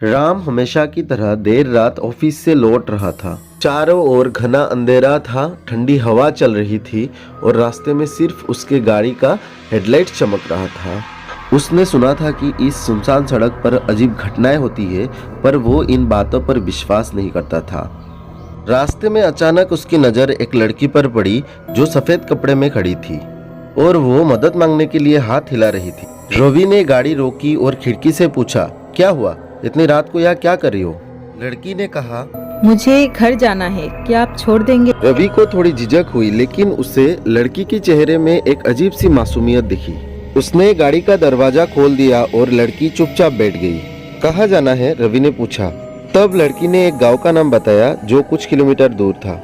राम हमेशा की तरह देर रात ऑफिस से लौट रहा था। चारों ओर घना अंधेरा था, ठंडी हवा चल रही थी और रास्ते में सिर्फ उसके गाड़ी का हेडलाइट चमक रहा था। उसने सुना था कि इस सुनसान सड़क पर अजीब घटनाएं होती है, पर वो इन बातों पर विश्वास नहीं करता था। रास्ते में अचानक उसकी नज़र एक लड़की पर पड़ी जो सफ़ेद कपड़े में खड़ी थी और वो मदद मांगने के लिए हाथ हिला रही थी। रवि ने गाड़ी रोकी और खिड़की से पूछा, क्या हुआ? इतनी रात को यहाँ क्या कर रही हो? लड़की ने कहा, मुझे घर जाना है, क्या आप छोड़ देंगे? रवि को थोड़ी झिझक हुई, लेकिन उसे लड़की के चेहरे में एक अजीब सी मासूमियत दिखी। उसने गाड़ी का दरवाजा खोल दिया और लड़की चुपचाप बैठ गई। कहाँ जाना है? रवि ने पूछा। तब लड़की ने एक गांव का नाम बताया जो कुछ किलोमीटर दूर था।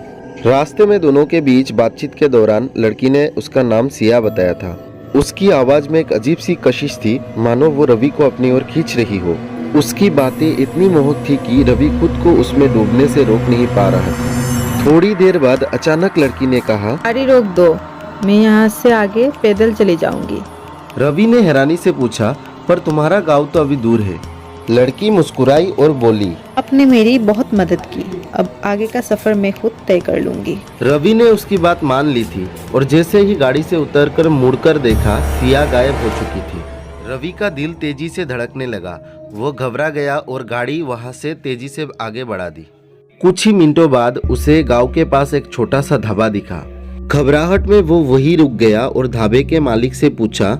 रास्ते में दोनों के बीच बातचीत के दौरान लड़की ने उसका नाम सिया बताया था। उसकी आवाज में एक अजीब सी कशिश थी, मानो वो रवि को अपनी ओर खींच रही हो। उसकी बातें इतनी मोहक थी कि रवि खुद को उसमें डूबने से रोक नहीं पा रहा था। थोड़ी देर बाद अचानक लड़की ने कहा, गाड़ी रोक दो, मैं यहाँ से आगे पैदल चली जाऊंगी। रवि ने हैरानी से पूछा, पर तुम्हारा गांव तो अभी दूर है। लड़की मुस्कुराई और बोली, आपने मेरी बहुत मदद की, अब आगे का सफर मैं खुद तय कर लूंगी। रवि ने उसकी बात मान ली थी और जैसे ही गाड़ी से उतरकर मुड़कर देखा, सिया गायब हो चुकी थी। रवि का दिल तेजी से धड़कने लगा। वो घबरा गया और गाड़ी वहां से तेजी से आगे बढ़ा दी। कुछ ही मिनटों बाद उसे गांव के पास एक छोटा सा ढाबा दिखा। घबराहट में वो वहीं रुक गया और ढाबे के मालिक से पूछा,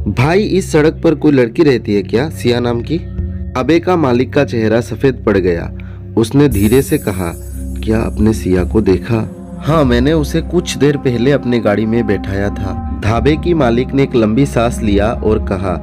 भाई इस सड़क पर कोई लड़की रहती है क्या, सिया नाम की? ढाबे का मालिक का चेहरा सफेद पड़ गया। उसने धीरे से कहा, क्या आपने सिया को देखा? हाँ, मैंने उसे कुछ देर पहले अपनी गाड़ी में बैठाया था। ढाबे की मालिक ने एक लंबी सांस लिया और कहा,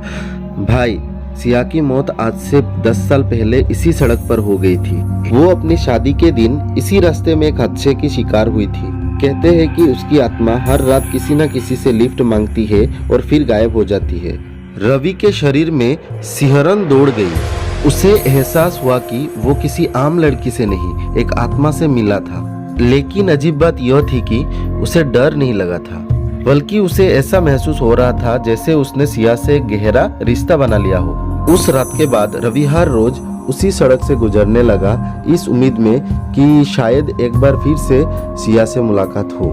भाई सिया की मौत आज से 10 साल पहले इसी सड़क पर हो गई थी। वो अपनी शादी के दिन इसी रास्ते में एक हादसे की शिकार हुई थी। कहते हैं कि उसकी आत्मा हर रात किसी न किसी से लिफ्ट मांगती है और फिर गायब हो जाती है। रवि के शरीर में सिहरन दौड़ गई। उसे एहसास हुआ कि वो किसी आम लड़की से नहीं, एक आत्मा से मिला था। लेकिन अजीब बात यह थी कि उसे डर नहीं लगा था, बल्कि उसे ऐसा महसूस हो रहा था जैसे उसने सिया से गहरा रिश्ता बना लिया हो। उस रात के बाद रवि हर रोज उसी सड़क से गुजरने लगा, इस उम्मीद में कि शायद एक बार फिर से सिया से मुलाकात हो।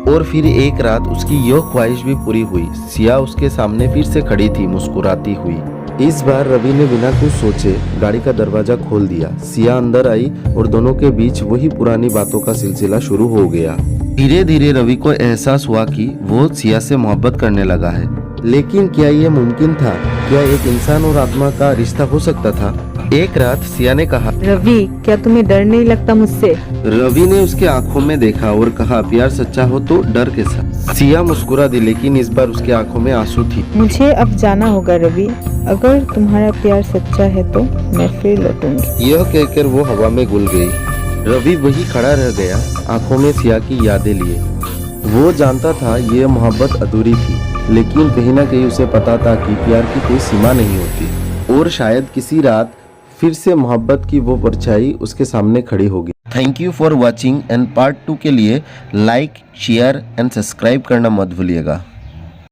और फिर एक रात उसकी यह ख्वाहिश भी पूरी हुई। सिया उसके सामने फिर से खड़ी थी, मुस्कुराती हुई। इस बार रवि ने बिना कुछ सोचे गाड़ी का दरवाजा खोल दिया। सिया अंदर आई और दोनों के बीच वही पुरानी बातों का सिलसिला शुरू हो गया। धीरे धीरे रवि को एहसास हुआ कि वो सिया से मोहब्बत करने लगा है। लेकिन क्या ये मुमकिन था? क्या एक इंसान और आत्मा का रिश्ता हो सकता था? एक रात सिया ने कहा, रवि, क्या तुम्हें डर नहीं लगता मुझसे? रवि ने उसके आंखों में देखा और कहा, प्यार सच्चा हो तो डर के साथ। सिया मुस्कुरा दी, लेकिन इस बार उसके आंखों में आंसू थी। मुझे अब जाना होगा रवि, अगर तुम्हारा प्यार सच्चा है तो मैं फिर लौटूंगी। यह कहकर वो हवा में घुल गई। रवि वही खड़ा रह गया, आंखों में सिया की यादें लिए। वो जानता था ये मोहब्बत अधूरी थी, लेकिन कहीं ना कहीं उसे पता था कि प्यार की कोई सीमा नहीं होती और शायद किसी रात फिर से मोहब्बत की वो परछाई उसके सामने खड़ी होगी। Thank you for watching and part 2 के लिए लाइक, शेयर एंड सब्सक्राइब करना मत भूलिएगा।